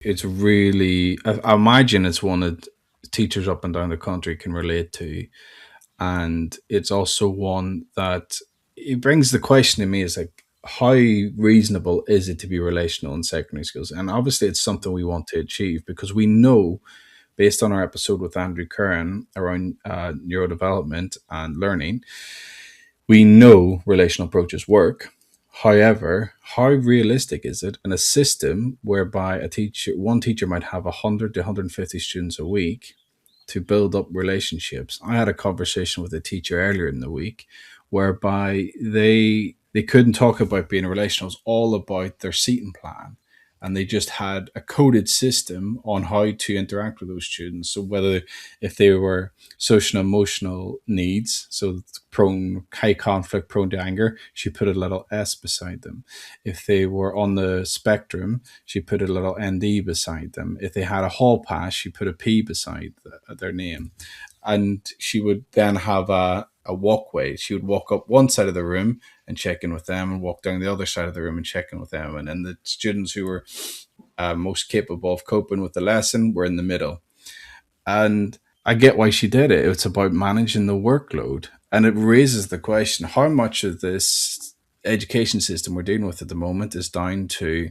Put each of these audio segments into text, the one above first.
It's really, I imagine it's one that teachers up and down the country can relate to. And it's also one that it brings the question to me is like, how reasonable is it to be relational in secondary schools? And obviously, it's something we want to achieve because we know, based on our episode with Andrew Curran around neurodevelopment and learning, we know relational approaches work. However, how realistic is it in a system whereby one teacher might have 100 to 150 students a week to build up relationships? I had a conversation with a teacher earlier in the week whereby they couldn't talk about being relational. It was all about their seating plan. And they just had a coded system on how to interact with those students. So whether if they were social and emotional needs, so prone, high conflict, prone to anger, she put a little S beside them. If they were on the spectrum, she put a little ND beside them. If they had a hall pass, she put a P beside their name. And she would then have a walkway. She would walk up one side of the room and check in with them, and walk down the other side of the room and check in with them. And then the students who were most capable of coping with the lesson were in the middle. And I get why she did it. It's about managing the workload. And it raises the question, how much of this education system we're dealing with at the moment is down to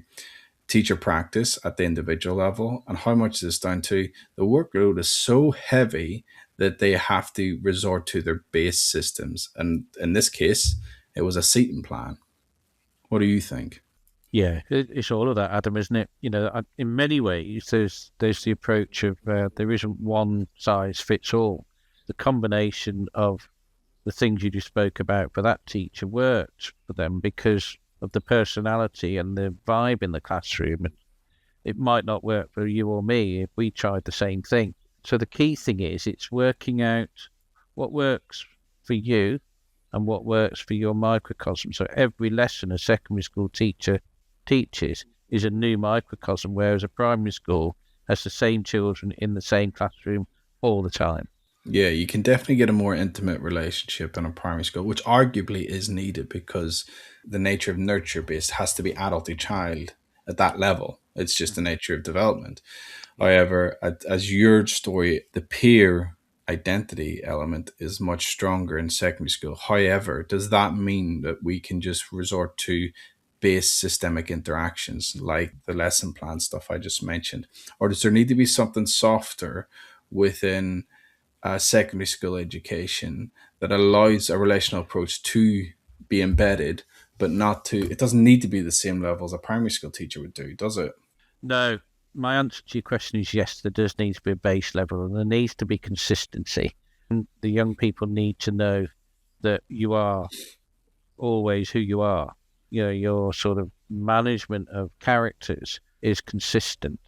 teacher practice at the individual level, and how much is down to the workload is so heavy that they have to resort to their base systems. And in this case, it was a seating plan. What do you think? Yeah, it's all of that, Adam, isn't it? In many ways, there's the approach of there isn't one size fits all. The combination of the things you just spoke about for that teacher worked for them because of the personality and the vibe in the classroom. And it might not work for you or me if we tried the same thing. So the key thing is it's working out what works for you and what works for your microcosm. So every lesson a secondary school teacher teaches is a new microcosm, whereas a primary school has the same children in the same classroom all the time. Yeah, you can definitely get a more intimate relationship in a primary school, which arguably is needed because the nature of nurture based has to be adult to child at that level. It's just the Mhm. nature of development. Yeah. However, as your story, the peer identity element is much stronger in secondary school. However, does that mean that we can just resort to base systemic interactions like the lesson plan stuff I just mentioned? Or does there need to be something softer within secondary school education that allows a relational approach to be embedded, but not to, it doesn't need to be the same level as a primary school teacher would do, does it? No, my answer to your question is yes, there does need to be a base level and there needs to be consistency. And the young people need to know that you are always who you are. Your sort of management of characters is consistent.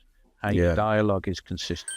How your Yeah. dialogue is consistent.